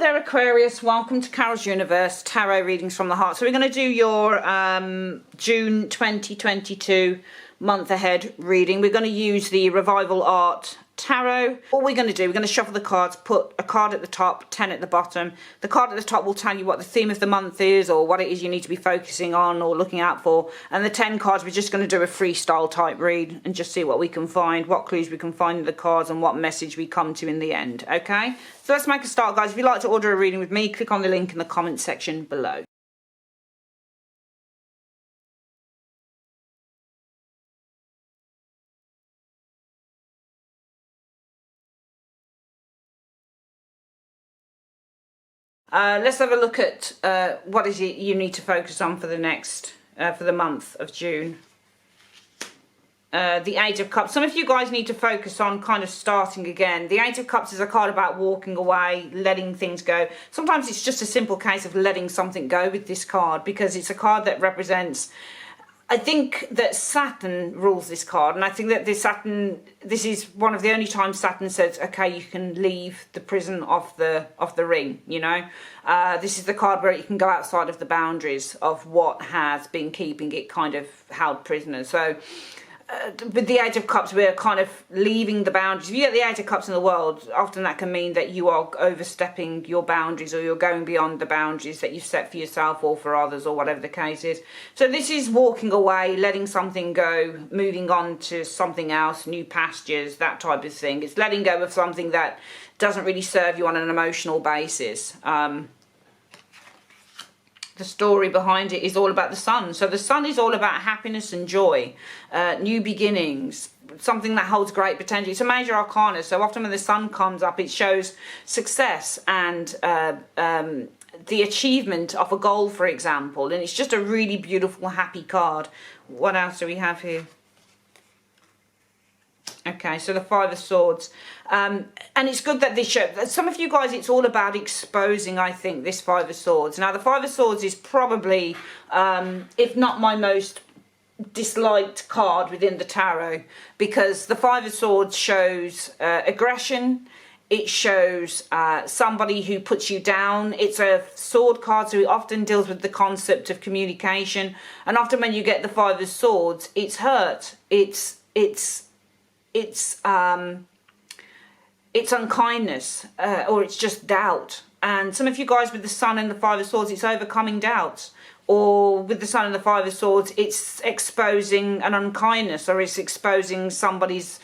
there, Aquarius. Welcome to Carol's Universe, Tarot Readings from the Heart. So we're going to do your June 2022 month ahead reading. We're going to use the Revival Art Tarot. What we're going to do, we're going to shuffle the cards, put a card at the top, 10 at the bottom. The card at the top will tell you what the theme of the month is, or what it is you need to be focusing on or looking out for. And the 10 cards, we're just going to do a freestyle type read and just see what we can find, what clues we can find in the cards, and what message we come to in the end. Okay, so let's make a start, guys. If you'd like to order a reading with me, click on the link in the comment section below. Let's have a look at what is it you need to focus on for the next, for the month of June. The Eight of Cups. Some of you guys need to focus on kind of starting again. The Eight of Cups is a card about walking away, letting things go. Sometimes it's just a simple case of letting something go with this card, because it's a card that represents, I think that Saturn rules this card, and I think that this is one of the only times Saturn says, okay, you can leave the prison of the ring, you know. This is the card where you can go outside of the boundaries of what has been keeping it kind of held prisoner. So with the Eight of Cups, we're kind of leaving the boundaries. If you get the Eight of Cups in the world, often that can mean that you are overstepping your boundaries, or you're going beyond the boundaries that you've set for yourself or for others, or whatever the case is. So this is walking away, letting something go, moving on to something else, new pastures, that type of thing. It's letting go of something that doesn't really serve you on an emotional basis. The story behind it is all about the sun. So the sun is all about happiness and joy, new beginnings, something that holds great potential. It's a major arcana, so often when the sun comes up, it shows success and the achievement of a goal, for example. And it's just a really beautiful, happy card. What else do we have here? Okay, so the Five of Swords. And it's good that this show, some of you guys, it's all about exposing, I think, this Five of Swords. Now, the Five of Swords is probably, if not my most disliked card within the tarot, because the Five of Swords shows aggression. It shows somebody who puts you down. It's a sword card, so it often deals with the concept of communication. And often when you get the Five of Swords, it's hurt. It's unkindness, or it's just doubt. And some of you guys with the Sun and the Five of Swords, it's overcoming doubts. Or with the Sun and the Five of Swords, it's exposing an unkindness, or it's exposing somebody's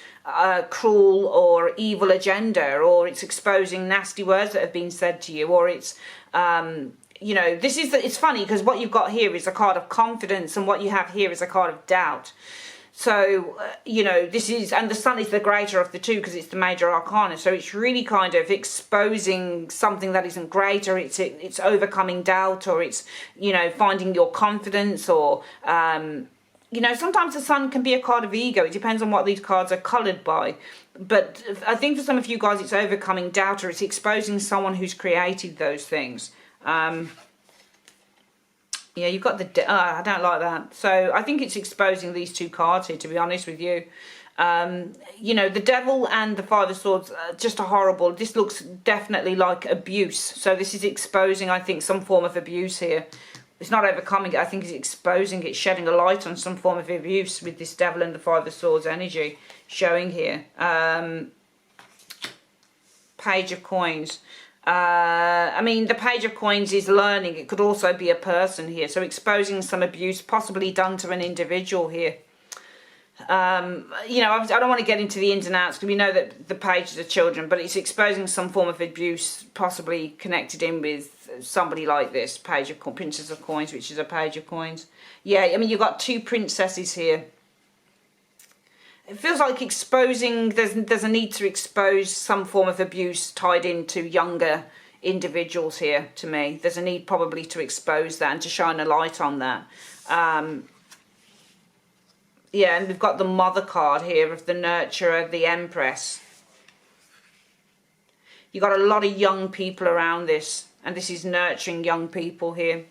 cruel or evil agenda, or it's exposing nasty words that have been said to you, or it's you know, this is it's funny because what you've got here is a card of confidence, and what you have here is a card of doubt. So, you know, this is, and the Sun is the greater of the two because it's the major arcana. So it's really kind of exposing something that isn't great, or it's overcoming doubt, or it's, you know, finding your confidence, or, you know, sometimes the Sun can be a card of ego. It depends on what these cards are coloured by. But I think for some of you guys, it's overcoming doubt, or it's exposing someone who's created those things. Yeah, you've got the... I don't like that. So I think it's exposing these two cards here, to be honest with you. You know, the Devil and the Five of Swords just are horrible. This looks definitely like abuse. So this is exposing, I think, some form of abuse here. It's not overcoming it. I think it's exposing it, shedding a light on some form of abuse with this Devil and the Five of Swords energy showing here. Page of Coins. I mean, the Page of Coins is learning. It could also be a person here. So exposing some abuse possibly done to an individual here. You know, I don't want to get into the ins and outs because we know that the pages are children, but it's exposing some form of abuse possibly connected in with somebody like this. Page of Princess of Coins, which is a Page of Coins. Yeah, I mean, you've got two princesses here. It feels like exposing, there's a need to expose some form of abuse tied into younger individuals here, to me. There's a need probably to expose that and to shine a light on that. Yeah, and we've got the Mother card here of the Nurturer, the Empress. You've got a lot of young people around this, and this is nurturing young people here.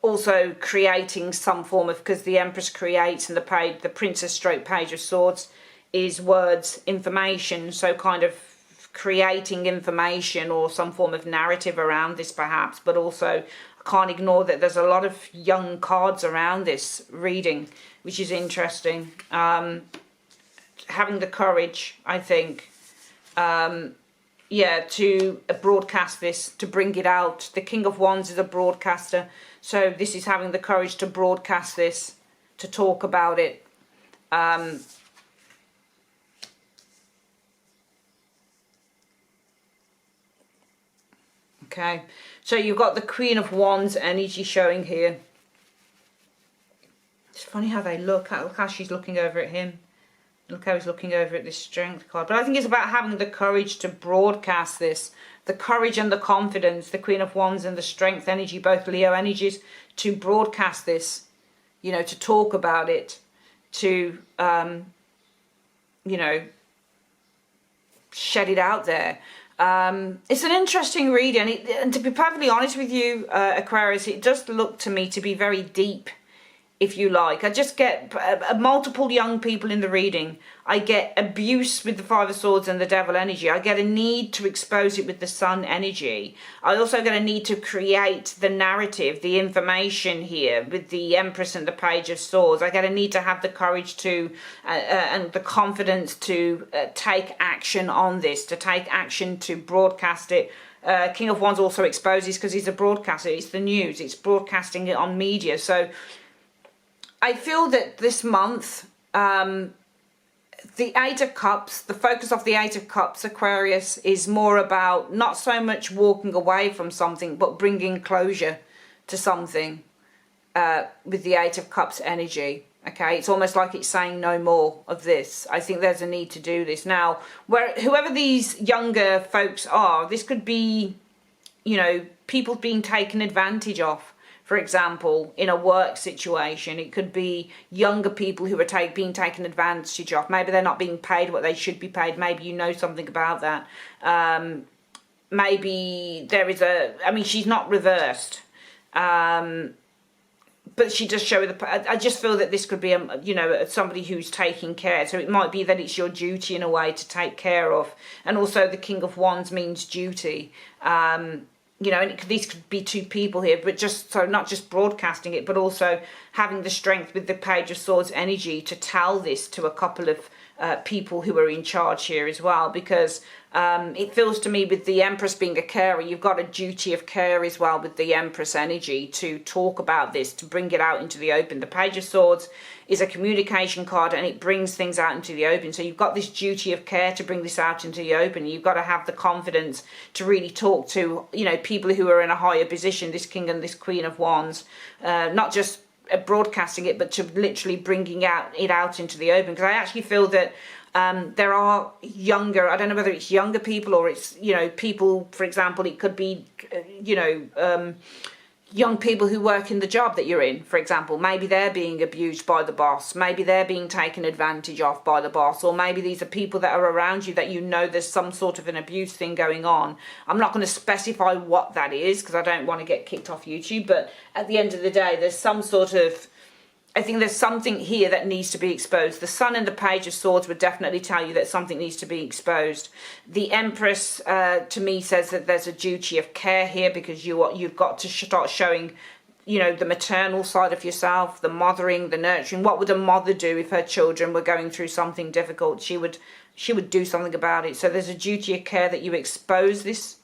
Also creating some form of, because the Empress creates, and the Princess stroke Page of Swords is words, information, so kind of creating information or some form of narrative around this perhaps, but also I can't ignore that there's a lot of young cards around this reading, which is interesting. Having the courage, I think, yeah, to broadcast this, to bring it out. The King of Wands is a broadcaster, so this is having the courage to broadcast this, to talk about it. Okay, so you've got the Queen of Wands energy showing here. It's funny how they look. Look how she's looking over at him. Look how he's looking over at this Strength card. But I think it's about having the courage to broadcast this. The courage and the confidence, the Queen of Wands and the Strength energy, both Leo energies, to broadcast this, you know, to talk about it, to, you know, shed it out there. It's an interesting read, and to be perfectly honest with you, Aquarius, it does look to me to be very deep, if you like. I just get multiple young people in the reading. I get abuse with the Five of Swords and the Devil energy. I get a need to expose it with the Sun energy. I also get a need to create the narrative, the information here with the Empress and the Page of Swords. I get a need to have the courage to and the confidence to take action on this, to take action to broadcast it. King of Wands also exposes because he's a broadcaster. It's the news. It's broadcasting it on media. So I feel that this month, the Eight of Cups, the focus of the Eight of Cups, Aquarius, is more about not so much walking away from something, but bringing closure to something with the Eight of Cups energy. Okay, it's almost like it's saying no more of this. I think there's a need to do this. Now, whoever these younger folks are, this could be, you know, people being taken advantage of. For example, in a work situation, it could be younger people who are being taken advantage of. Maybe they're not being paid what they should be paid. Maybe you know something about that. Maybe there is I mean, she's not reversed. But she does show I just feel that this could be, you know, somebody who's taking care. So it might be that it's your duty in a way to take care of. And also the King of Wands means duty. You know, and these could be two people here, but just so not just broadcasting it, but also having the strength with the Page of Swords energy to tell this to a couple of people who are in charge here as well, because it feels to me with the Empress being a carer, you've got a duty of care as well with the Empress energy to talk about this, to bring it out into the open. The Page of Swords is a communication card and it brings things out into the open. So you've got this duty of care to bring this out into the open. You've got to have the confidence to really talk to, you know, people who are in a higher position, this King and this Queen of Wands, not just broadcasting it, but to literally bringing it out into the open. Because I actually feel that there are younger, I don't know whether it's younger people or it's, you know, people, for example, it could be, you know, young people who work in the job that you're in, for example. Maybe they're being abused by the boss. Maybe they're being taken advantage of by the boss. Or maybe these are people that are around you that you know there's some sort of an abuse thing going on. I'm not going to specify what that is because I don't want to get kicked off YouTube. But at the end of the day, there's some sort of, I think there's something here that needs to be exposed. The Sun and the Page of Swords would definitely tell you that something needs to be exposed. The Empress, to me, says that there's a duty of care here because you've got to start showing, you know, the maternal side of yourself, the mothering, the nurturing. What would a mother do if her children were going through something difficult? She would do something about it. So there's a duty of care that you expose this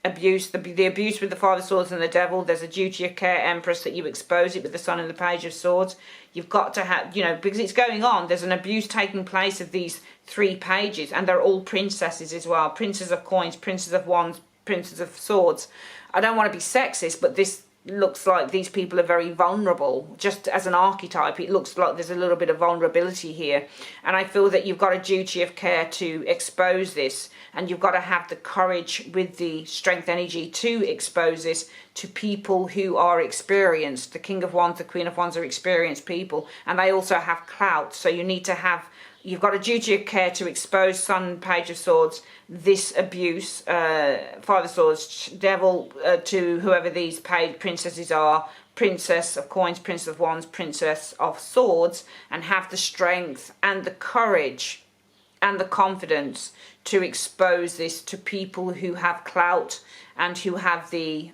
abuse, the abuse with the Five of Swords and the Devil. There's a duty of care, Empress, that you expose it with the Sun and the Page of Swords. You've got to have, you know, because it's going on. There's an abuse taking place of these three pages, and they're all princesses as well. Princes of Coins, Princes of Wands, Princes of Swords. I don't want to be sexist, but this looks like these people are very vulnerable. Just as an archetype, it looks like there's a little bit of vulnerability here. And I feel that you've got a duty of care to expose this, and you've got to have the courage with the Strength energy to expose this to people who are experienced. The King of Wands, the Queen of Wands are experienced people, and they also have clout. So you need to have, you've got a duty of care to expose Sun, Page of Swords, this abuse, Five of Swords, Devil, to whoever these paid princesses are, Princess of Coins, Princess of Wands, Princess of Swords, and have the strength and the courage and the confidence to expose this to people who have clout and who have the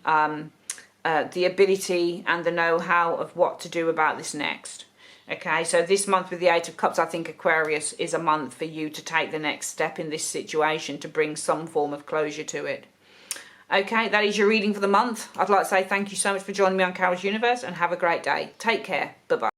ability and the know-how of what to do about this next. Okay, so this month with the Eight of Cups, I think Aquarius is a month for you to take the next step in this situation to bring some form of closure to it. Okay, that is your reading for the month. I'd like to say thank you so much for joining me on Carol's Universe and have a great day. Take care. Bye-bye.